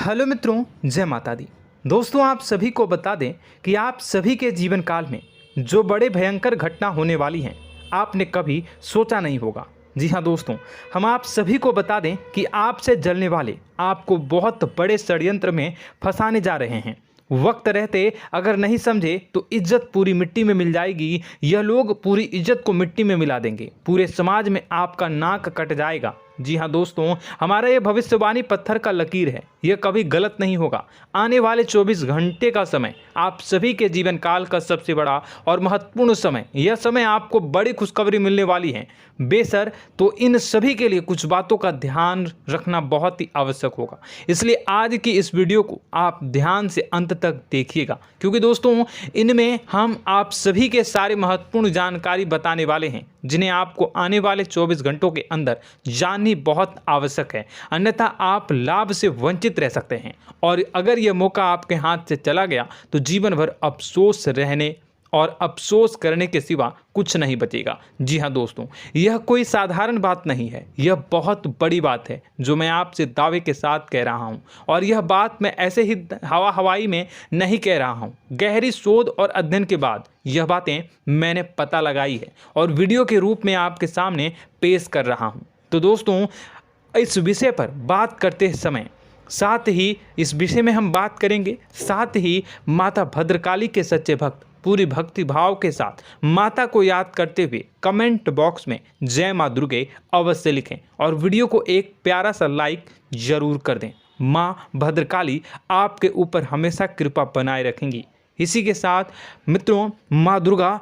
Hello मित्रों, जय माता दी। दोस्तों, आप सभी को बता दें कि आप सभी के जीवन काल में जो बड़े भयंकर घटना होने वाली हैं, आपने कभी सोचा नहीं होगा। जी हाँ दोस्तों, हम आप सभी को बता दें कि आपसे जलने वाले आपको बहुत बड़े षड्यंत्र में फंसाने जा रहे हैं। वक्त रहते अगर नहीं समझे तो इज्जत पूरी मिट्टी में मिल जाएगी। यह लोग पूरी इज्जत को मिट्टी में मिला देंगे। पूरे समाज में आपका नाक कट जाएगा। जी हाँ दोस्तों, हमारा ये भविष्यवाणी पत्थर का लकीर है, यह कभी गलत नहीं होगा। आने वाले 24 घंटे का समय आप सभी के जीवन काल का सबसे बड़ा और महत्वपूर्ण समय। यह समय आपको बड़ी खुशखबरी मिलने वाली है बेसर, तो इन सभी के लिए कुछ बातों का ध्यान रखना बहुत ही आवश्यक होगा। इसलिए आज की इस वीडियो को आप ध्यान से अंत तक देखिएगा, क्योंकि दोस्तों इनमें हम आप सभी के सारे महत्वपूर्ण जानकारी बताने वाले हैं, जिन्हें आपको आने वाले 24 घंटों के अंदर जाननी बहुत आवश्यक है। अन्यथा आप लाभ से वंचित रह सकते हैं, और अगर यह मौका आपके हाथ से चला गया तो जीवन भर अफसोस रहने और अफसोस करने के सिवा कुछ नहीं बचेगा। जी हाँ दोस्तों, यह कोई साधारण बात नहीं है, यह बहुत बड़ी बात है जो मैं आपसे दावे के साथ कह रहा हूँ। और यह बात मैं ऐसे ही हवाई में नहीं कह रहा हूँ। गहरी शोध और अध्ययन के बाद यह बातें मैंने पता लगाई है और वीडियो के रूप में आपके सामने पेश कर रहा हूँ। तो दोस्तों, इस विषय पर बात करते समय साथ ही इस विषय में हम बात करेंगे, साथ ही माता भद्रकाली के सच्चे भक्त पूरी भक्ति भाव के साथ माता को याद करते हुए कमेंट बॉक्स में जय माँ दुर्गे अवश्य लिखें और वीडियो को एक प्यारा सा लाइक जरूर कर दें। माँ भद्रकाली आपके ऊपर हमेशा कृपा बनाए रखेंगी। इसी के साथ मित्रों, माँ दुर्गा,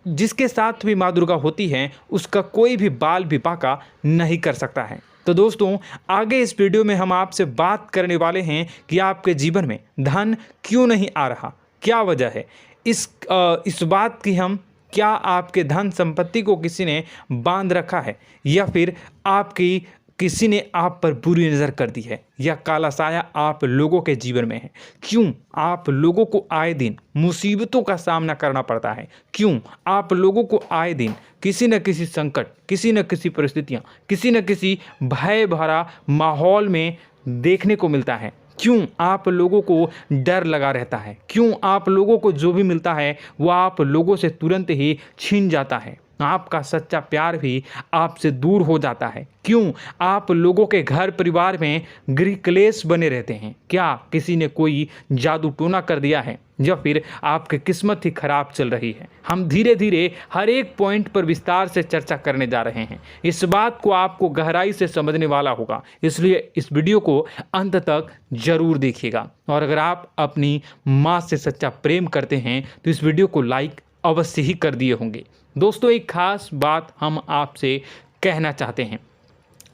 जिसके साथ भी माँ दुर्गा होती हैं, उसका कोई भी बाल भी बांका नहीं कर सकता है। तो दोस्तों, आगे इस वीडियो में हम आपसे बात करने वाले हैं कि आपके जीवन में धन क्यों नहीं आ रहा, क्या वजह है इस बात की। हम क्या आपके धन संपत्ति को किसी ने बांध रखा है, या फिर आपकी किसी ने आप पर बुरी नज़र कर दी है, या काला साया आप लोगों के जीवन में है। क्यों आप लोगों को आए दिन मुसीबतों का सामना करना पड़ता है, क्यों आप लोगों को आए दिन किसी न किसी संकट, किसी न किसी परिस्थितियाँ, किसी न किसी भय भरा माहौल में देखने को मिलता है, क्यों आप लोगों को डर लगा रहता है, क्यों आप लोगों को जो भी मिलता है वो आप लोगों से तुरंत ही छीन जाता है, आपका सच्चा प्यार भी आपसे दूर हो जाता है, क्यों आप लोगों के घर परिवार में गृह क्लेश बने रहते हैं। क्या किसी ने कोई जादू टोना कर दिया है, या फिर आपकी किस्मत ही खराब चल रही है। हम धीरे धीरे हर एक पॉइंट पर विस्तार से चर्चा करने जा रहे हैं। इस बात को आपको गहराई से समझने वाला होगा, इसलिए इस वीडियो को अंत तक जरूर देखिएगा। और अगर आप अपनी माँ से सच्चा प्रेम करते हैं तो इस वीडियो को लाइक अवश्य ही कर दिए होंगे। दोस्तों, एक खास बात हम आपसे कहना चाहते हैं।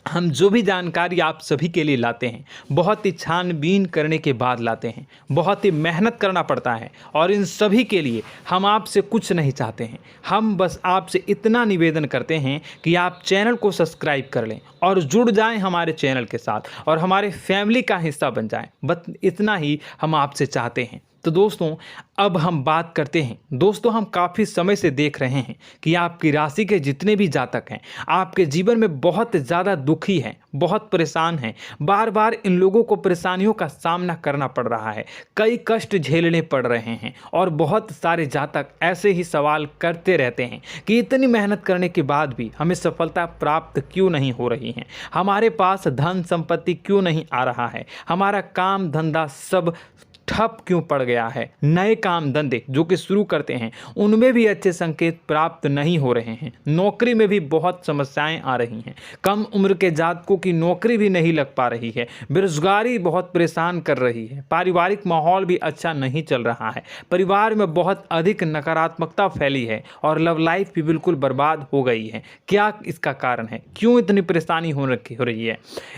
हम जो भी जानकारी आप सभी के लिए लाते हैं, बहुत ही छानबीन करने के बाद लाते हैं, बहुत ही मेहनत करना पड़ता है, और इन सभी के लिए हम आपसे कुछ नहीं चाहते हैं। हम बस आपसे इतना निवेदन करते हैं कि आप चैनल को सब्सक्राइब कर लें और जुड़ जाएं हमारे चैनल के साथ और हमारे फैमिली का हिस्सा बन जाएं। बस इतना ही हम आपसे चाहते हैं। तो दोस्तों, अब हम बात करते हैं। दोस्तों, हम काफ़ी समय से देख रहे हैं कि आपकी राशि के जितने भी जातक हैं, आपके जीवन में बहुत ज़्यादा दुखी हैं, बहुत परेशान हैं। बार बार इन लोगों को परेशानियों का सामना करना पड़ रहा है, कई कष्ट झेलने पड़ रहे हैं, और बहुत सारे जातक ऐसे ही सवाल करते रहते हैं कि इतनी मेहनत करने के बाद भी हमें सफलता प्राप्त क्यों नहीं हो रही है, हमारे पास धन संपत्ति क्यों नहीं आ रहा है, हमारा काम धंधा सब ठप क्यों पड़ गया है, नए काम धंधे जो कि शुरू करते हैं उनमें भी अच्छे संकेत प्राप्त नहीं हो रहे हैं, नौकरी में भी बहुत समस्याएं आ रही हैं, कम उम्र के जातकों की नौकरी भी नहीं लग पा रही है, बेरोजगारी बहुत परेशान कर रही है, पारिवारिक माहौल भी अच्छा नहीं चल रहा है, परिवार में बहुत अधिक नकारात्मकता फैली है, और लव लाइफ भी बिल्कुल बर्बाद हो गई है। क्या इसका कारण है, क्यों इतनी परेशानी हो रही है?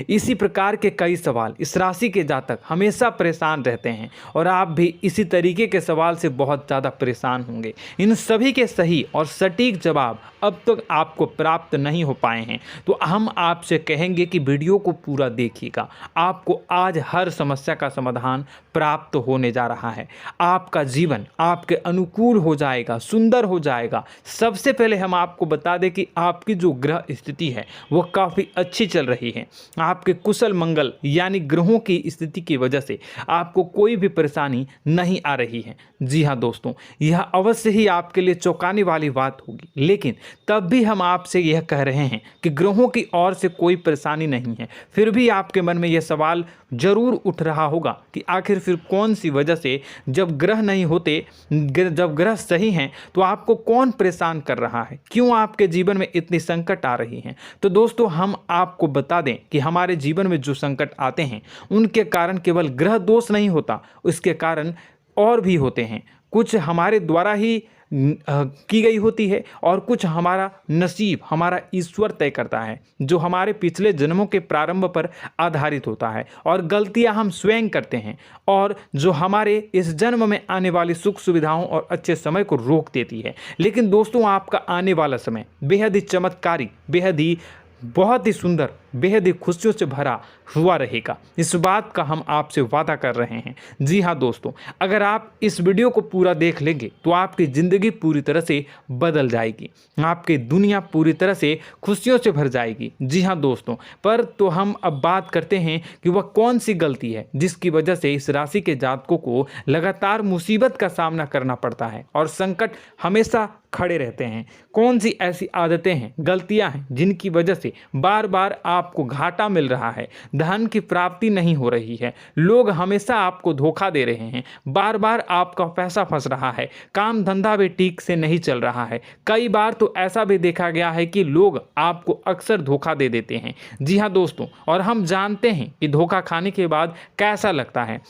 इसी प्रकार के कई सवाल इस राशि के जातक हमेशा परेशान रहते हैं, और आप भी इसी तरीके के सवाल से बहुत ज़्यादा परेशान होंगे। इन सभी के सही और सटीक जवाब अब तक आपको प्राप्त नहीं हो पाए हैं, तो हम आपसे कहेंगे कि वीडियो को पूरा देखिएगा। आपको आज हर समस्या का समाधान प्राप्त होने जा रहा है। आपका जीवन आपके अनुकूल हो जाएगा, सुंदर हो जाएगा। सबसे पहले हम आपको बता दें कि आपकी जो ग्रह स्थिति है वो काफ़ी अच्छी चल रही है। आपके कुशल मंगल यानी ग्रहों की स्थिति की वजह से आपको कोई भी परेशानी नहीं आ रही है। जी हाँ दोस्तों, यह अवश्य ही आपके लिए चौंकाने वाली बात होगी, लेकिन तब भी हम आपसे यह कह रहे हैं कि ग्रहों की ओर से कोई परेशानी नहीं है। फिर भी आपके मन में यह सवाल जरूर उठ रहा होगा कि आखिर फिर कौन सी वजह से, जब ग्रह नहीं होते, जब ग्रह सही हैं, तो आपको कौन परेशान कर रहा है, क्यों आपके जीवन में इतनी संकट आ रही हैं। तो दोस्तों, हम आपको बता दें कि हमारे जीवन में जो संकट आते हैं उनके कारण केवल ग्रह दोष नहीं होता, उसके कारण और भी होते हैं। कुछ हमारे द्वारा ही की गई होती है और कुछ हमारा नसीब, हमारा ईश्वर तय करता है, जो हमारे पिछले जन्मों के प्रारंभ पर आधारित होता है। और गलतियां हम स्वयं करते हैं और जो हमारे इस जन्म में आने वाली सुख सुविधाओं और अच्छे समय को रोक देती है। लेकिन दोस्तों, आपका आने वाला समय बेहद ही चमत्कारी, बेहद ही बहुत ही सुंदर, बेहद ही खुशियों से भरा हुआ रहेगा। इस बात का हम आपसे वादा कर रहे हैं। जी हाँ दोस्तों, अगर आप इस वीडियो को पूरा देख लेंगे तो आपकी ज़िंदगी पूरी तरह से बदल जाएगी, आपकी दुनिया पूरी तरह से खुशियों से भर जाएगी। जी हाँ दोस्तों, पर तो हम अब बात करते हैं कि वह कौन सी गलती है जिसकी वजह से इस राशि के जातकों को लगातार मुसीबत का सामना करना पड़ता है और संकट हमेशा खड़े रहते हैं। कौन सी ऐसी आदतें हैं, गलतियां हैं जिनकी वजह से बार बार आपको घाटा मिल रहा है, धन की प्राप्ति नहीं हो रही है, लोग हमेशा आपको धोखा दे रहे हैं, बार बार आपका पैसा फंस रहा है, काम धंधा भी ठीक से नहीं चल रहा है। कई बार तो ऐसा भी देखा गया है कि लोग आपको अक्सर धोखा दे देते हैं। जी हाँ दोस्तों, और हम जानते हैं कि धोखा खाने के बाद कैसा लगता है।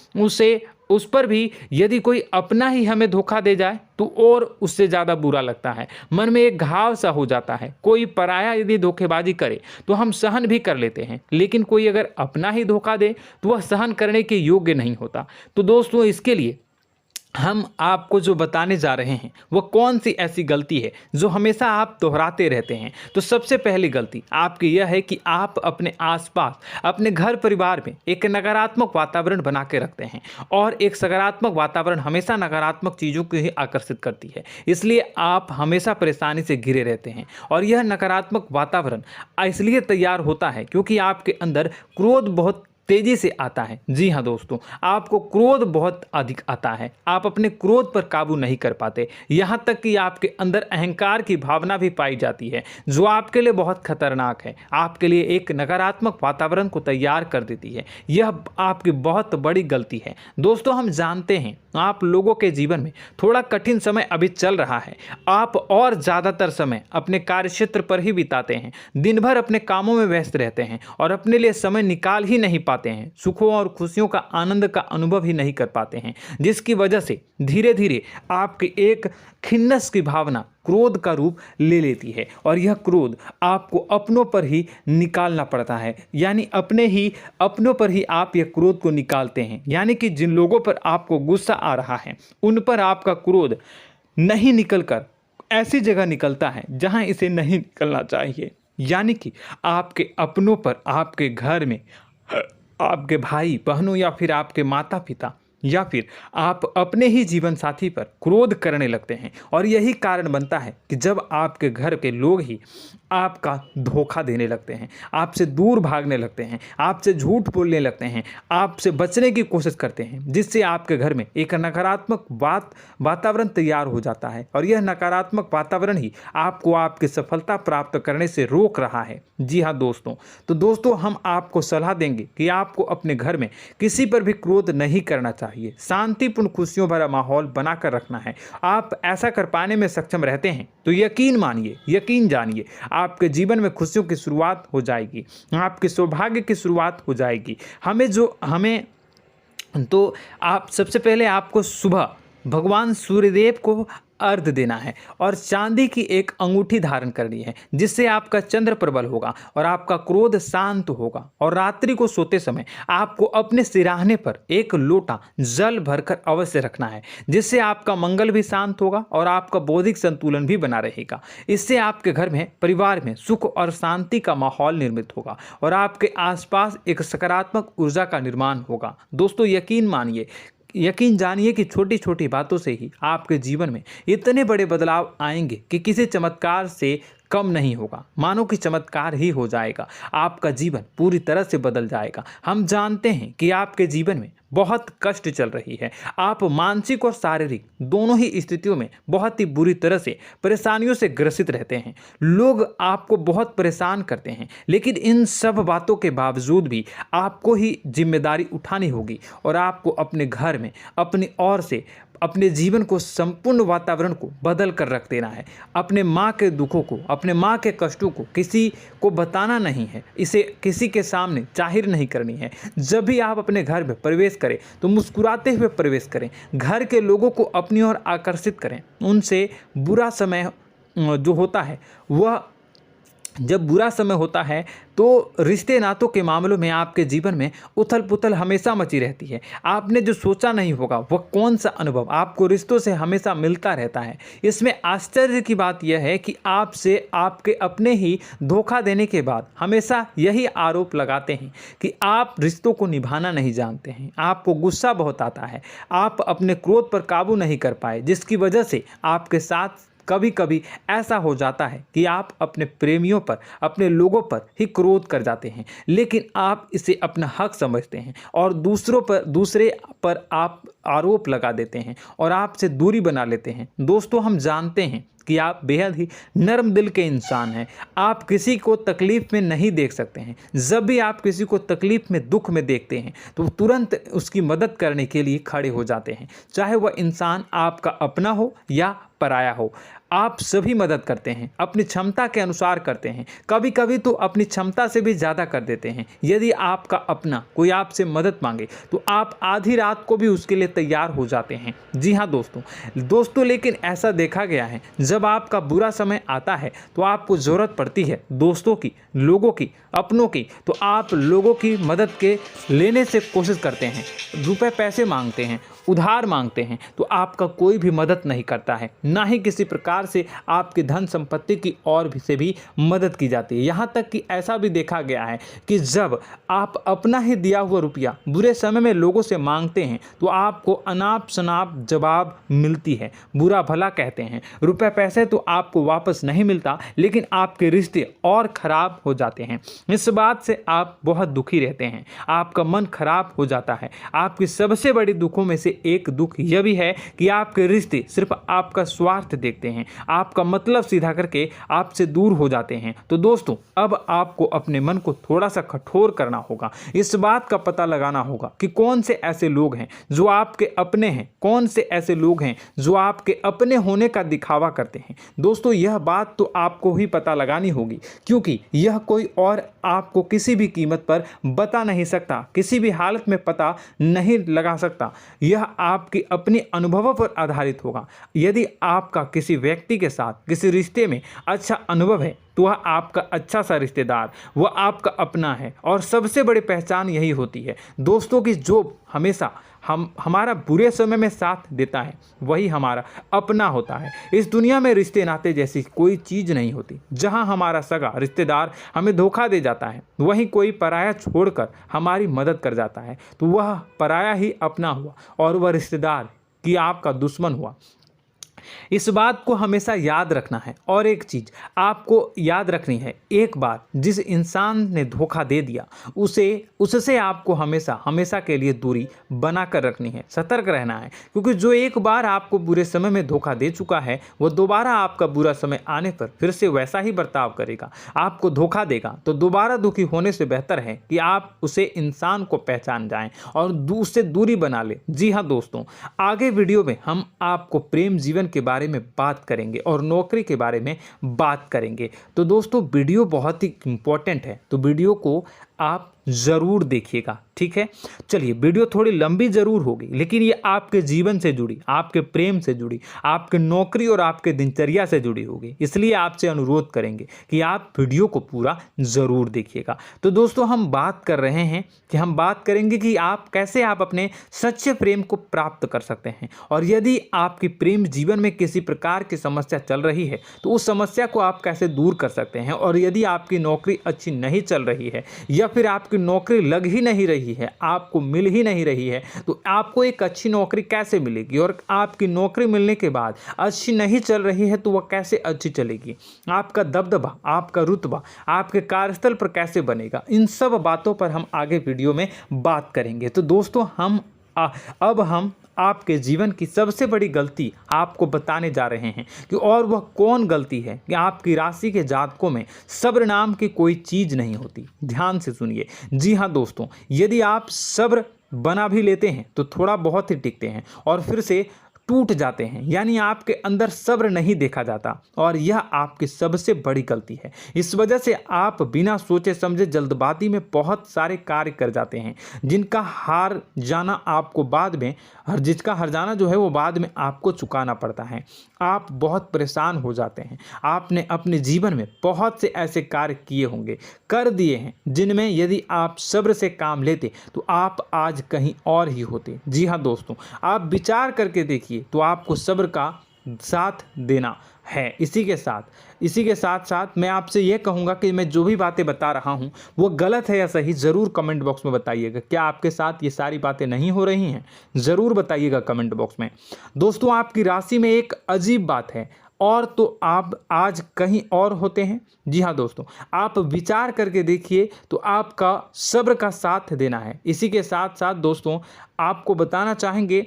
उस पर भी यदि कोई अपना ही हमें धोखा दे जाए तो और उससे ज़्यादा बुरा लगता है, मन में एक घाव सा हो जाता है। कोई पराया यदि धोखेबाजी करे तो हम सहन भी कर लेते हैं, लेकिन कोई अगर अपना ही धोखा दे तो वह सहन करने के योग्य नहीं होता। तो दोस्तों, इसके लिए हम आपको जो बताने जा रहे हैं वो कौन सी ऐसी गलती है जो हमेशा आप दोहराते रहते हैं। तो सबसे पहली गलती आपकी यह है कि आप अपने आसपास, अपने घर परिवार में एक नकारात्मक वातावरण बना के रखते हैं, और एक सकारात्मक वातावरण हमेशा नकारात्मक चीज़ों को ही आकर्षित करती है। इसलिए आप हमेशा परेशानी से घिरे रहते हैं, और यह नकारात्मक वातावरण इसलिए तैयार होता है क्योंकि आपके अंदर क्रोध बहुत तेजी से आता है। जी हाँ दोस्तों, आपको क्रोध बहुत अधिक आता है, आप अपने क्रोध पर काबू नहीं कर पाते, यहाँ तक कि आपके अंदर अहंकार की भावना भी पाई जाती है, जो आपके लिए बहुत खतरनाक है, आपके लिए एक नकारात्मक वातावरण को तैयार कर देती है। यह आपकी बहुत बड़ी गलती है। दोस्तों, हम जानते हैं आप लोगों के जीवन में थोड़ा कठिन समय अभी चल रहा है। आप और ज़्यादातर समय अपने कार्यक्षेत्र पर ही बिताते हैं, दिन भर अपने कामों में व्यस्त रहते हैं और अपने लिए समय निकाल ही नहीं पाते हैं, सुखों और खुशियों का आनंद का अनुभव ही नहीं कर पाते हैं, जिसकी वजह से धीरे धीरे आपकी एक खिन्नस की भावना क्रोध का रूप ले लेती है, और यह क्रोध आपको अपनों पर ही निकालना पड़ता है। यानी अपनों पर ही आप यह क्रोध को निकालते हैं। यानी कि जिन लोगों पर आपको गुस्सा आ रहा है उन पर आपका क्रोध नहीं निकलकर ऐसी जगह निकलता है जहां इसे नहीं निकलना चाहिए। यानी कि आपके अपनों पर, आपके घर में, आपके भाई बहनों या फिर आपके माता पिता या फिर आप अपने ही जीवन साथी पर क्रोध करने लगते हैं, और यही कारण बनता है कि जब आपके घर के लोग ही आपका धोखा देने लगते हैं, आपसे दूर भागने लगते हैं, आपसे झूठ बोलने लगते हैं, आपसे बचने की कोशिश करते हैं, जिससे आपके घर में एक नकारात्मक वातावरण तैयार हो जाता है, और यह नकारात्मक वातावरण ही आपको आपकी सफलता प्राप्त करने से रोक रहा है। जी हाँ दोस्तों, तो दोस्तों, हम आपको सलाह देंगे कि आपको अपने घर में किसी पर भी क्रोध नहीं करना चाहिए, शांतिपूर्ण खुशियों भरा माहौल बनाकर रखना है। आप ऐसा कर पाने में सक्षम रहते हैं तो यकीन मानिए, यकीन जानिए, आपके जीवन में खुशियों की शुरुआत हो जाएगी, आपके सौभाग्य की शुरुआत हो जाएगी। आप सबसे पहले आपको सुबह भगवान सूर्यदेव को अर्घ्य देना है और चांदी की एक अंगूठी धारण करनी है, जिससे आपका चंद्र प्रबल होगा और आपका क्रोध शांत होगा। और रात्रि को सोते समय आपको अपने सिरहाने पर एक लोटा जल भरकर अवश्य रखना है, जिससे आपका मंगल भी शांत होगा और आपका बौद्धिक संतुलन भी बना रहेगा। इससे आपके घर में, परिवार में सुख और शांति का माहौल निर्मित होगा और आपके आसपास एक सकारात्मक ऊर्जा का निर्माण होगा। दोस्तों, यकीन जानिए कि छोटी छोटी बातों से ही आपके जीवन में इतने बड़े बदलाव आएंगे कि किसी चमत्कार से कम नहीं होगा। मानो कि चमत्कार ही हो जाएगा, आपका जीवन पूरी तरह से बदल जाएगा। हम जानते हैं कि आपके जीवन में बहुत कष्ट चल रही है, आप मानसिक और शारीरिक दोनों ही स्थितियों में बहुत ही बुरी तरह से परेशानियों से ग्रसित रहते हैं। लोग आपको बहुत परेशान करते हैं, लेकिन इन सब बातों के बावजूद भी आपको ही जिम्मेदारी उठानी होगी और आपको अपने घर में अपनी ओर से अपने जीवन को, संपूर्ण वातावरण को बदल कर रख देना है। अपने माँ के दुखों को, अपने माँ के कष्टों को किसी को बताना नहीं है, इसे किसी के सामने जाहिर नहीं करनी है। जब भी आप अपने घर में प्रवेश करें तो मुस्कुराते हुए प्रवेश करें, घर के लोगों को अपनी ओर आकर्षित करें। उनसे बुरा समय जो होता है वह जब बुरा समय होता है तो रिश्ते नातों के मामलों में आपके जीवन में उथल पुथल हमेशा मची रहती है। आपने जो सोचा नहीं होगा वह कौन सा अनुभव आपको रिश्तों से हमेशा मिलता रहता है। इसमें आश्चर्य की बात यह है कि आपसे आपके अपने ही धोखा देने के बाद हमेशा यही आरोप लगाते हैं कि आप रिश्तों को निभाना नहीं जानते हैं, आपको गुस्सा बहुत आता है, आप अपने क्रोध पर काबू नहीं कर पाए, जिसकी वजह से आपके साथ कभी कभी ऐसा हो जाता है कि आप अपने प्रेमियों पर, अपने लोगों पर ही क्रोध कर जाते हैं, लेकिन आप इसे अपना हक समझते हैं और दूसरे पर आप आरोप लगा देते हैं और आपसे दूरी बना लेते हैं। दोस्तों, हम जानते हैं कि आप बेहद ही नर्म दिल के इंसान हैं। आप किसी को तकलीफ में नहीं देख सकते हैं। जब भी आप किसी को तकलीफ में, दुख में देखते हैं तो तुरंत उसकी मदद करने के लिए खड़े हो जाते हैं, चाहे वह इंसान आपका अपना हो या पराया हो। आप सभी मदद करते हैं, अपनी क्षमता के अनुसार करते हैं, कभी कभी तो अपनी क्षमता से भी ज़्यादा कर देते हैं। यदि आपका अपना कोई आपसे मदद मांगे तो आप आधी रात को भी उसके लिए तैयार हो जाते हैं। जी हाँ दोस्तों, लेकिन ऐसा देखा गया है, जब आपका बुरा समय आता है तो आपको ज़रूरत पड़ती है दोस्तों की, लोगों की, अपनों की, तो आप लोगों की मदद के लेने से कोशिश करते हैं, रुपए पैसे मांगते हैं, उधार मांगते हैं, तो आपका कोई भी मदद नहीं करता है, ना ही किसी प्रकार से आपकी धन संपत्ति की ओर से भी मदद की जाती है। यहाँ तक कि ऐसा भी देखा गया है कि जब आप अपना ही दिया हुआ रुपया बुरे समय में लोगों से मांगते हैं तो आपको अनाप शनाप जवाब मिलती है, बुरा भला कहते हैं। रुपए पैसे तो आपको वापस नहीं मिलता, लेकिन आपके रिश्ते और खराब हो जाते हैं। इस बात से आप बहुत दुखी रहते हैं, आपका मन खराब हो जाता है। आपकी सबसे बड़ी दुखों में से एक दुख यह भी है कि आपके रिश्ते सिर्फ आपका स्वार्थ देखते हैं, आपका मतलब सीधा करके आपसे दूर हो जाते हैं। तो दोस्तों, अब आपको अपने मन को थोड़ा सा कठोर करना होगा, इस बात का पता लगाना होगा कि कौन से ऐसे लोग हैं जो आपके अपने हैं, कौन से ऐसे लोग हैं जो आपके अपने होने का दिखावा करते हैं। दोस्तों, यह बात तो आपको ही पता लगानी होगी, क्योंकि यह कोई और आपको किसी भी कीमत पर बता नहीं सकता, किसी भी हालत में पता नहीं लगा सकता। यह आपके अपने अनुभवों पर आधारित होगा। यदि आपका किसी व्यक्ति के साथ किसी रिश्ते में अच्छा अनुभव है तो वह आपका अच्छा सा रिश्तेदार, वह आपका अपना है। और सबसे बड़ी पहचान यही होती है दोस्तों की जो हमेशा हमारा बुरे समय में साथ देता है वही हमारा अपना होता है। इस दुनिया में रिश्ते नाते जैसी कोई चीज़ नहीं होती। जहां हमारा सगा रिश्तेदार हमें धोखा दे जाता है, वहीं कोई पराया छोड़कर हमारी मदद कर जाता है, तो वह पराया ही अपना हुआ और वह रिश्तेदार की आपका दुश्मन हुआ। इस बात को हमेशा याद रखना है। और एक चीज़ आपको याद रखनी है, एक बार जिस इंसान ने धोखा दे दिया उससे आपको हमेशा के लिए दूरी बना कर रखनी है, सतर्क रहना है। क्योंकि जो एक बार आपको बुरे समय में धोखा दे चुका है वो दोबारा आपका बुरा समय आने पर फिर से वैसा ही बर्ताव करेगा, आपको धोखा देगा। तो दोबारा दुखी होने से बेहतर है कि आप उसे इंसान को पहचान जाएं और उससे दूरी बना लें। जी हाँ दोस्तों, आगे वीडियो में हम आपको प्रेम जीवन के बारे में बात करेंगे और नौकरी के बारे में बात करेंगे। तो दोस्तों, वीडियो बहुत ही इम्पोर्टेंट है, तो वीडियो को आप ज़रूर देखिएगा, ठीक है। चलिए, वीडियो थोड़ी लंबी ज़रूर होगी, लेकिन ये आपके जीवन से जुड़ी, आपके प्रेम से जुड़ी, आपके नौकरी और आपके दिनचर्या से जुड़ी होगी, इसलिए आपसे अनुरोध करेंगे कि आप वीडियो को पूरा ज़रूर देखिएगा। तो दोस्तों, हम बात कर रहे हैं कि हम बात करेंगे कि आप कैसे आप अपने सच्चे प्रेम को प्राप्त कर सकते हैं, और यदि आपकी प्रेम जीवन में किसी प्रकार की समस्या चल रही है तो उस समस्या को आप कैसे दूर कर सकते हैं, और यदि आपकी नौकरी अच्छी नहीं चल रही है या फिर आपकी नौकरी लग ही नहीं रही है, आपको मिल ही नहीं रही है, तो आपको एक अच्छी नौकरी कैसे मिलेगी, और आपकी नौकरी मिलने के बाद अच्छी नहीं चल रही है तो वह कैसे अच्छी चलेगी, आपका दबदबा, आपका रुतबा आपके कार्यस्थल पर कैसे बनेगा, इन सब बातों पर हम आगे वीडियो में बात करेंगे। तो दोस्तों, अब हम आपके जीवन की सबसे बड़ी गलती आपको बताने जा रहे हैं कि और वह कौन गलती है कि आपकी राशि के जातकों में सब्र नाम की कोई चीज़ नहीं होती। ध्यान से सुनिए। जी हाँ दोस्तों, यदि आप सब्र बना भी लेते हैं तो थोड़ा बहुत ही टिकते हैं और फिर से टूट जाते हैं, यानी आपके अंदर सब्र नहीं देखा जाता, और यह आपकी सबसे बड़ी गलती है। इस वजह से आप बिना सोचे समझे जल्दबाजी में बहुत सारे कार्य कर जाते हैं, जिनका हार जाना आपको बाद में जिसका हर जाना जो है वो बाद में आपको चुकाना पड़ता है। आप बहुत परेशान हो जाते हैं। आपने अपने जीवन में बहुत से ऐसे कार्य किए होंगे, कर दिए हैं, जिनमें यदि आप सब्र से काम लेते तो आप आज कहीं और ही होते। जी हाँ दोस्तों, आप विचार करके देखिए तो आपको सब्र का साथ देना है। इसी के साथ साथ मैं आपसे ये कहूँगा कि मैं जो भी बातें बता रहा हूँ वो गलत है या सही, ज़रूर कमेंट बॉक्स में बताइएगा। क्या आपके साथ ये सारी बातें नहीं हो रही हैं? ज़रूर बताइएगा कमेंट बॉक्स में। दोस्तों, आपकी राशि में एक अजीब बात है, और तो आप आज कहीं और होते हैं। जी हाँ दोस्तों, आप विचार करके देखिए तो आपका सब्र का साथ देना है। इसी के साथ साथ दोस्तों, आपको बताना चाहेंगे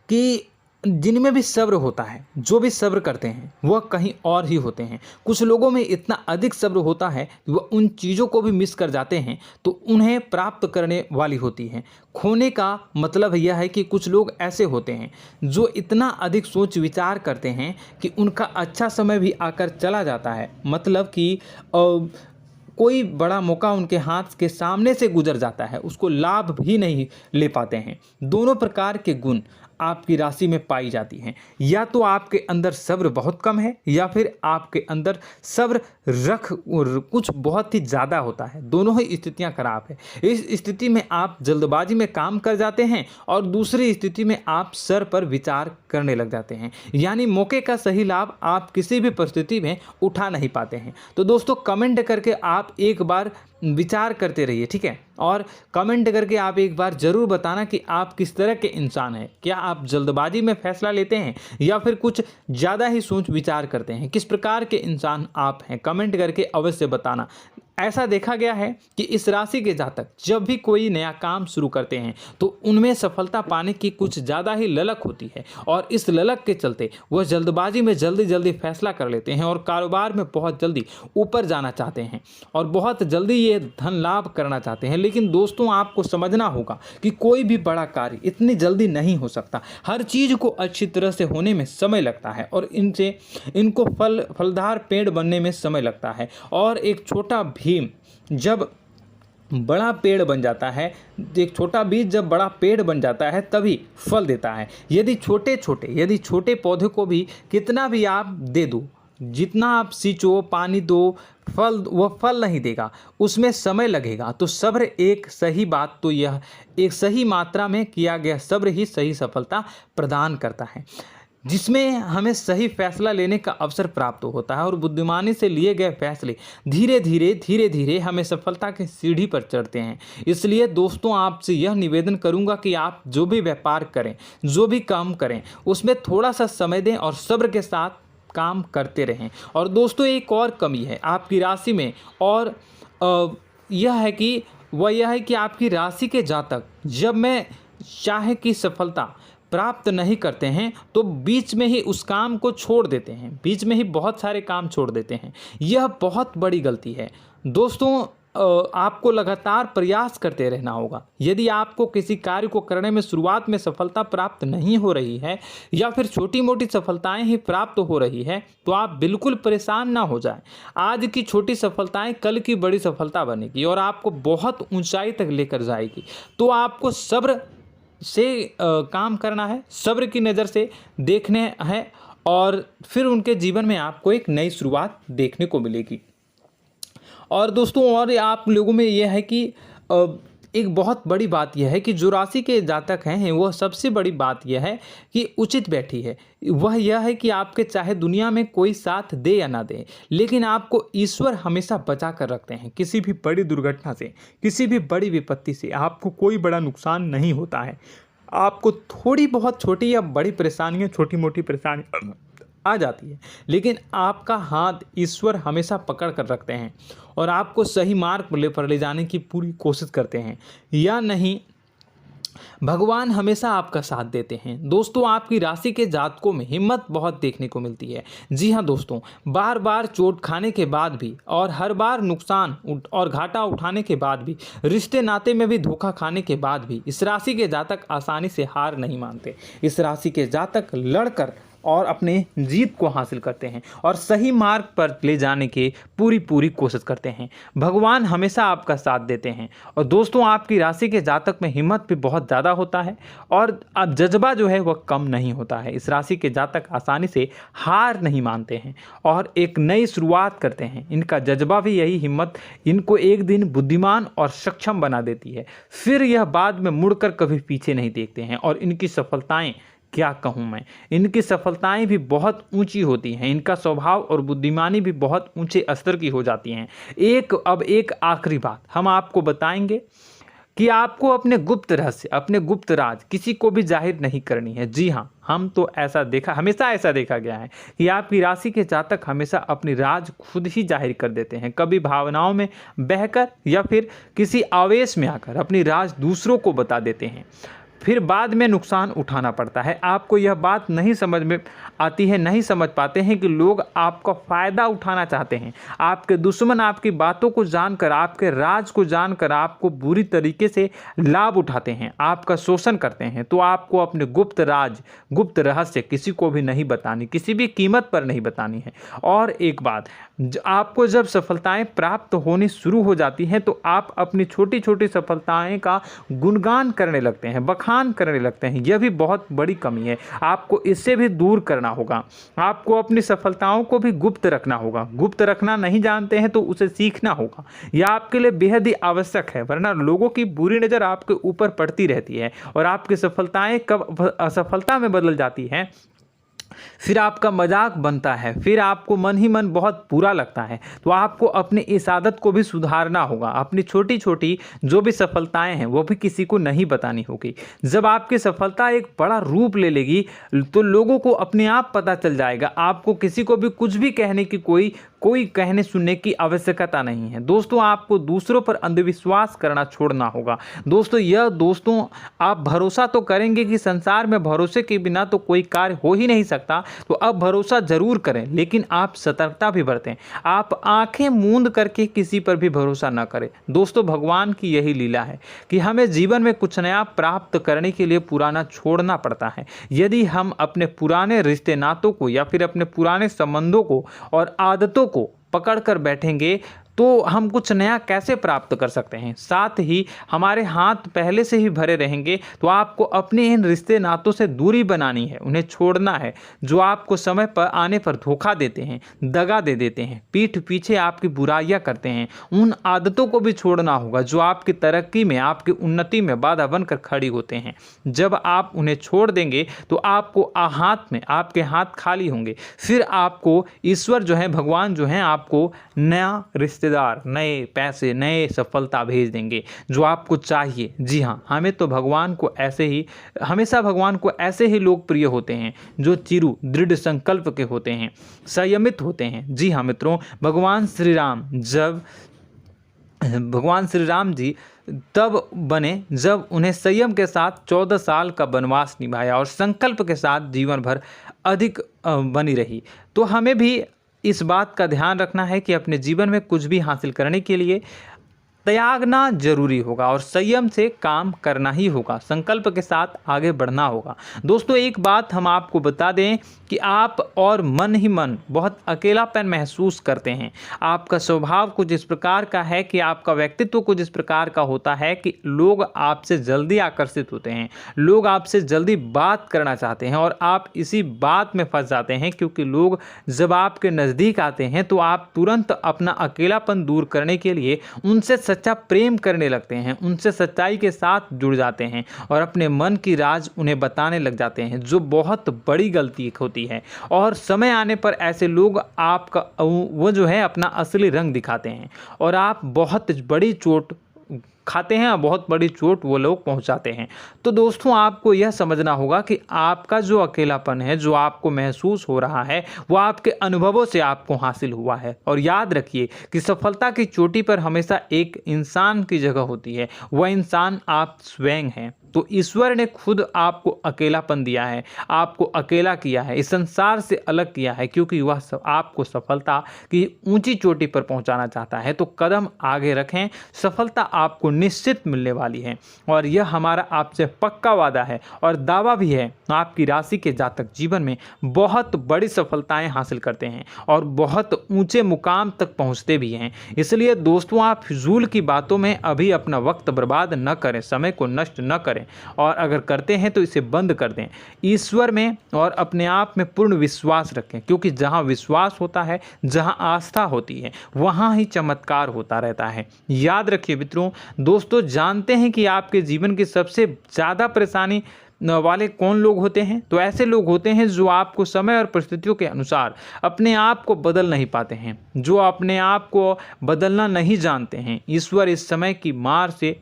कि जिनमें भी सब्र होता है, जो भी सब्र करते हैं, वह कहीं और ही होते हैं। कुछ लोगों में इतना अधिक सब्र होता है कि वह उन चीज़ों को भी मिस कर जाते हैं तो उन्हें प्राप्त करने वाली होती हैं। खोने का मतलब यह है कि कुछ लोग ऐसे होते हैं जो इतना अधिक सोच विचार करते हैं कि उनका अच्छा समय भी आकर चला जाता है, मतलब कि कोई बड़ा मौका उनके हाथ के सामने से गुजर जाता है, उसको लाभ भी नहीं ले पाते हैं। दोनों प्रकार के गुण आपकी राशि में पाई जाती हैं। या तो आपके अंदर सब्र बहुत कम है, या फिर आपके अंदर सब्र रख कुछ बहुत ही ज़्यादा होता है। दोनों ही स्थितियां खराब है। इस स्थिति में आप जल्दबाजी में काम कर जाते हैं, और दूसरी स्थिति में आप सर पर विचार करने लग जाते हैं, यानी मौके का सही लाभ आप किसी भी परिस्थिति में उठा नहीं पाते हैं। तो दोस्तों, कमेंट करके आप एक बार विचार करते रहिए, ठीक है, और कमेंट करके आप एक बार ज़रूर बताना कि आप किस तरह के इंसान हैं। क्या आप जल्दबाजी में फैसला लेते हैं या फिर कुछ ज़्यादा ही सोच विचार करते हैं? किस प्रकार के इंसान आप हैं, कमेंट करके अवश्य बताना। ऐसा देखा गया है कि इस राशि के जातक जब भी कोई नया काम शुरू करते हैं तो उनमें सफलता पाने की कुछ ज़्यादा ही ललक होती है, और इस ललक के चलते वह जल्दबाजी में जल्दी फैसला कर लेते हैं और कारोबार में बहुत जल्दी ऊपर जाना चाहते हैं और बहुत जल्दी ये धन लाभ करना चाहते हैं। लेकिन दोस्तों, आपको समझना होगा कि कोई भी बड़ा कार्य इतनी जल्दी नहीं हो सकता। हर चीज़ को अच्छी तरह से होने में समय लगता है, और इनको फलदार पेड़ बनने में समय लगता है। और एक छोटा भीम जब बड़ा पेड़ बन जाता है, एक छोटा बीज जब बड़ा पेड़ बन जाता है तभी फल देता है। यदि छोटे पौधे को भी कितना भी आप दे दो, जितना आप सींचो, पानी दो, वह फल नहीं देगा, उसमें समय लगेगा। तो सब्र एक सही बात, तो यह एक सही मात्रा में किया गया सब्र ही सही सफलता प्रदान करता है, जिसमें हमें सही फैसला लेने का अवसर प्राप्त होता है, और बुद्धिमानी से लिए गए फैसले धीरे धीरे हमें सफलता की सीढ़ी पर चढ़ते हैं। इसलिए दोस्तों, आपसे यह निवेदन करूंगा कि आप जो भी व्यापार करें, जो भी काम करें, उसमें थोड़ा सा समय दें और सब्र के साथ काम करते रहें। और दोस्तों, एक और कमी है आपकी राशि में, और यह है कि आपकी राशि के जातक जब मैं चाहे कि सफलता प्राप्त नहीं करते हैं तो बीच में ही उस काम को छोड़ देते हैं, बीच में ही बहुत सारे काम छोड़ देते हैं। यह बहुत बड़ी गलती है दोस्तों। आपको लगातार प्रयास करते रहना होगा। यदि आपको किसी कार्य को करने में शुरुआत में सफलता प्राप्त नहीं हो रही है या फिर छोटी मोटी सफलताएं ही प्राप्त हो रही है तो आप बिल्कुल परेशान ना हो जाएं। आज की छोटी सफलताएं कल की बड़ी सफलता बनेगी और आपको बहुत ऊंचाई तक लेकर जाएगी। तो आपको सब्र से काम करना है, सब्र की नज़र से देखने हैं और फिर उनके जीवन में आपको एक नई शुरुआत देखने को मिलेगी। और दोस्तों और आप लोगों में यह है कि एक बहुत बड़ी बात यह है कि जो राशि के जातक हैं वह सबसे बड़ी बात यह है कि उचित बैठी है। वह यह है कि आपके चाहे दुनिया में कोई साथ दे या ना दे, लेकिन आपको ईश्वर हमेशा बचा कर रखते हैं। किसी भी बड़ी दुर्घटना से, किसी भी बड़ी विपत्ति से आपको कोई बड़ा नुकसान नहीं होता है। आपको थोड़ी बहुत छोटी या बड़ी परेशानियाँ, छोटी मोटी परेशानी आ जाती है, लेकिन आपका हाथ ईश्वर हमेशा पकड़ कर रखते हैं और आपको सही मार्ग पर ले जाने की पूरी कोशिश करते हैं। या नहीं, भगवान हमेशा आपका साथ देते हैं। दोस्तों आपकी राशि के जातकों में हिम्मत बहुत देखने को मिलती है। जी हाँ दोस्तों, बार बार चोट खाने के बाद भी और हर बार नुकसान और घाटा उठाने के बाद भी, रिश्ते नाते में भी धोखा खाने के बाद भी इस राशि के जातक आसानी से हार नहीं मानते। इस राशि के जातक लड़कर और अपने जीत को हासिल करते हैं और सही मार्ग पर ले जाने की पूरी कोशिश करते हैं। भगवान हमेशा आपका साथ देते हैं। और दोस्तों आपकी राशि के जातक में हिम्मत भी बहुत ज़्यादा होता है और अब जज्बा जो है वह कम नहीं होता है। इस राशि के जातक आसानी से हार नहीं मानते हैं और एक नई शुरुआत करते हैं। इनका जज्बा भी यही हिम्मत इनको एक दिन बुद्धिमान और सक्षम बना देती है। फिर यह बाद में मुड़कर कभी पीछे नहीं देखते हैं और इनकी सफलताएं, क्या कहूँ मैं, इनकी सफलताएं भी बहुत ऊंची होती हैं। इनका स्वभाव और बुद्धिमानी भी बहुत ऊंचे स्तर की हो जाती हैं। अब एक आखिरी बात हम आपको बताएंगे कि आपको अपने गुप्त रहस्य, अपने गुप्त राज किसी को भी जाहिर नहीं करनी है। जी हाँ, हम तो हमेशा ऐसा देखा गया है कि आपकी राशि के जातक हमेशा अपनी राज खुद ही जाहिर कर देते हैं। कभी भावनाओं में बहकर या फिर किसी आवेश में आकर अपनी राज दूसरों को बता देते हैं, फिर बाद में नुकसान उठाना पड़ता है। आपको यह बात नहीं समझ में आती है, नहीं समझ पाते हैं कि लोग आपका फ़ायदा उठाना चाहते हैं। आपके दुश्मन आपकी बातों को जानकर, आपके राज को जानकर आपको बुरी तरीके से लाभ उठाते हैं, आपका शोषण करते हैं। तो आपको अपने गुप्त राज, गुप्त रहस्य किसी को भी नहीं बतानी, किसी भी कीमत पर नहीं बतानी है। और एक बात, आपको जब सफलताएं प्राप्त होनी शुरू हो जाती हैं तो आप अपनी छोटी छोटी सफलताएं का गुणगान करने लगते हैं, बखान करने लगते हैं। यह भी बहुत बड़ी कमी है, आपको इससे भी दूर करना होगा। आपको अपनी सफलताओं को भी गुप्त रखना होगा। गुप्त रखना नहीं जानते हैं तो उसे सीखना होगा। यह आपके लिए बेहद ही आवश्यक है, वरना लोगों की बुरी नज़र आपके ऊपर पड़ती रहती है और आपकी सफलताएं कब असफलता में बदल जाती हैं, फिर आपका मजाक बनता है, फिर आपको मन ही मन बहुत बुरा लगता है। तो आपको अपनी इस आदत को भी सुधारना होगा। अपनी छोटी छोटी जो भी सफलताएं हैं वो भी किसी को नहीं बतानी होगी। जब आपकी सफलता एक बड़ा रूप ले लेगी तो लोगों को अपने आप पता चल जाएगा। आपको किसी को भी कुछ भी कहने की कोई कहने सुनने की आवश्यकता नहीं है। दोस्तों आपको दूसरों पर अंधविश्वास करना छोड़ना होगा। दोस्तों आप भरोसा तो करेंगे कि संसार में भरोसे के बिना तो कोई कार्य हो ही नहीं सकता, तो अब भरोसा जरूर करें, लेकिन आप सतर्कता भी बरतें। आप आंखें मूंद करके किसी पर भी भरोसा न करें। दोस्तों भगवान की यही लीला है कि हमें जीवन में कुछ नया प्राप्त करने के लिए पुराना छोड़ना पड़ता है। यदि हम अपने पुराने रिश्ते नातों को या फिर अपने पुराने संबंधों को और आदतों को पकड़ कर बैठेंगे तो हम कुछ नया कैसे प्राप्त कर सकते हैं। साथ ही हमारे हाथ पहले से ही भरे रहेंगे। तो आपको अपने इन रिश्ते नातों से दूरी बनानी है, उन्हें छोड़ना है जो आपको समय पर आने पर धोखा देते हैं, दगा दे देते हैं, पीठ पीछे आपकी बुराइयां करते हैं। उन आदतों को भी छोड़ना होगा जो आपकी तरक्की में, आपकी उन्नति में बाधा बनकर खड़ी होते हैं। जब आप उन्हें छोड़ देंगे तो आपको आपके हाथ खाली होंगे। फिर आपको ईश्वर जो है, भगवान जो है, आपको नया रिश्तेदार, नए पैसे, नए सफलता भेज देंगे जो आपको चाहिए। जी हाँ, हमेशा भगवान को ऐसे ही लोग प्रिय होते हैं जो चिरु दृढ़ संकल्प के होते हैं, संयमित होते हैं। जी हाँ मित्रों, भगवान श्री राम जी तब बने जब उन्हें संयम के साथ 14 साल का वनवास निभाया और संकल्प के साथ जीवन भर अधिक बनी रही। तो हमें भी इस बात का ध्यान रखना है कि अपने जीवन में कुछ भी हासिल करने के लिए त्यागना जरूरी होगा और संयम से काम करना ही होगा। संकल्प के साथ आगे बढ़ना होगा। दोस्तों एक बात हम आपको बता दें कि आप और मन ही मन बहुत अकेलापन महसूस करते हैं। आपका स्वभाव कुछ इस प्रकार का है कि आपका व्यक्तित्व कुछ इस प्रकार का होता है कि लोग आपसे जल्दी आकर्षित होते हैं, लोग आपसे जल्दी बात करना चाहते हैं और आप इसी बात में फंस जाते हैं, क्योंकि लोग जब आपके नज़दीक आते हैं तो आप तुरंत अपना अकेलापन दूर करने के लिए उनसे सच्चा प्रेम करने लगते हैं, उनसे सच्चाई के साथ जुड़ जाते हैं और अपने मन की राज उन्हें बताने लग जाते हैं, जो बहुत बड़ी गलती होती है। और समय आने पर ऐसे लोग आपका वो जो है अपना असली रंग दिखाते हैं और आप बहुत बड़ी चोट खाते हैं और बहुत बड़ी चोट वो लोग पहुंचाते हैं। तो दोस्तों आपको यह समझना होगा कि आपका जो अकेलापन है, जो आपको महसूस हो रहा है, वो आपके अनुभवों से आपको हासिल हुआ है। और याद रखिए कि सफलता की चोटी पर हमेशा एक इंसान की जगह होती है, वह इंसान आप स्वयं हैं। तो ईश्वर ने खुद आपको अकेलापन दिया है, आपको अकेला किया है, इस संसार से अलग किया है, क्योंकि वह आपको सफलता की ऊंची चोटी पर पहुंचाना चाहता है। तो कदम आगे रखें, सफलता आपको निश्चित मिलने वाली है और यह हमारा आपसे पक्का वादा है और दावा भी है। आपकी राशि के जातक जीवन में बहुत बड़ी सफलताएं हासिल करते हैं और बहुत ऊंचे मुकाम तक पहुंचते भी हैं। इसलिए दोस्तों आप फिजूल की बातों में अभी अपना वक्त बर्बाद न करें, समय को नष्ट न करें और अगर करते हैं तो इसे बंद कर दें। ईश्वर में और अपने आप में पूर्ण विश्वास रखें, क्योंकि जहां विश्वास होता है, जहां आस्था होती है, वहां ही चमत्कार होता रहता है। याद रखिए मित्रों, दोस्तों जानते हैं कि आपके जीवन की सबसे ज़्यादा परेशानी वाले कौन लोग होते हैं? तो ऐसे लोग होते हैं जो आपको समय और परिस्थितियों के अनुसार अपने आप को बदल नहीं पाते हैं, जो अपने आप को बदलना नहीं जानते हैं। ईश्वर इस समय की मार से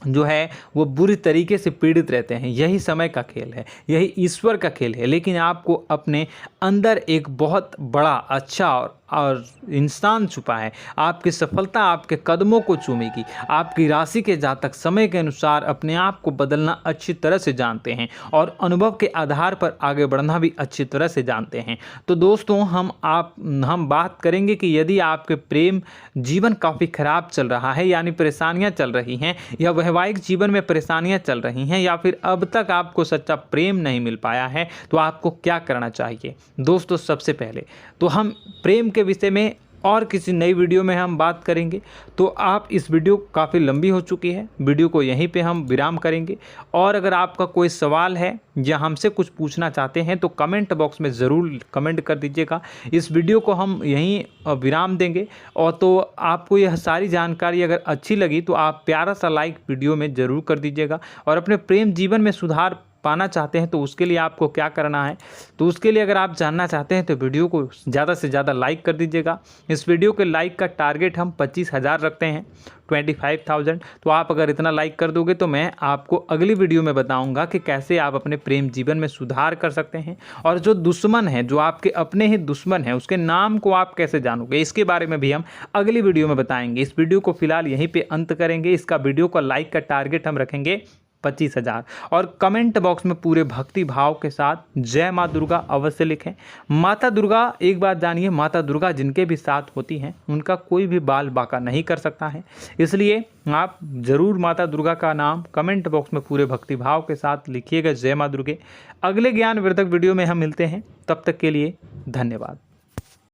जो है वो बुरी तरीके से पीड़ित रहते हैं। यही समय का खेल है, यही ईश्वर का खेल है। लेकिन आपको अपने अंदर एक बहुत बड़ा अच्छा और इंसान छुपा है। आपकी सफलता आपके कदमों को चूमेगी। आपकी राशि के जातक समय के अनुसार अपने आप को बदलना अच्छी तरह से जानते हैं और अनुभव के आधार पर आगे बढ़ना भी अच्छी तरह से जानते हैं। तो दोस्तों हम बात करेंगे कि यदि आपके प्रेम जीवन काफ़ी खराब चल रहा है, यानी परेशानियां चल रही हैं, या वैवाहिक जीवन में परेशानियां चल रही हैं, या फिर अब तक आपको सच्चा प्रेम नहीं मिल पाया है, तो आपको क्या करना चाहिए? दोस्तों सबसे पहले तो हम प्रेम के विषय में और किसी नई वीडियो में हम बात करेंगे। तो आप इस वीडियो काफ़ी लंबी हो चुकी है, वीडियो को यहीं पे हम विराम करेंगे। और अगर आपका कोई सवाल है या हमसे कुछ पूछना चाहते हैं तो कमेंट बॉक्स में ज़रूर कमेंट कर दीजिएगा। इस वीडियो को हम यहीं विराम देंगे। और तो आपको यह सारी जानकारी अगर अच्छी लगी तो आप प्यारा सा लाइक वीडियो में ज़रूर कर दीजिएगा। और अपने प्रेम जीवन में सुधार पाना चाहते हैं तो उसके लिए आपको क्या करना है, तो उसके लिए अगर आप जानना चाहते हैं तो वीडियो को ज़्यादा से ज़्यादा लाइक कर दीजिएगा। इस वीडियो के लाइक का टारगेट हम 25,000 रखते हैं, 25,000। तो आप अगर इतना लाइक कर दोगे तो मैं आपको अगली वीडियो में बताऊंगा कि कैसे आप अपने प्रेम जीवन में सुधार कर सकते हैं। और जो दुश्मन है, जो आपके अपने ही दुश्मन है, उसके नाम को आप कैसे जानोगे, इसके बारे में भी हम अगली वीडियो में बताएंगे। इस वीडियो को फिलहाल यहीं पे अंत करेंगे। इसका वीडियो का लाइक का टारगेट हम रखेंगे 25,000। और कमेंट बॉक्स में पूरे भक्ति भाव के साथ जय माँ दुर्गा अवश्य लिखें। माता दुर्गा, एक बात जानिए, माता दुर्गा जिनके भी साथ होती हैं उनका कोई भी बाल बाका नहीं कर सकता है। इसलिए आप ज़रूर माता दुर्गा का नाम कमेंट बॉक्स में पूरे भक्ति भाव के साथ लिखिएगा, जय माँ दुर्गे। अगले ज्ञानवर्धक वीडियो में हम मिलते हैं, तब तक के लिए धन्यवाद।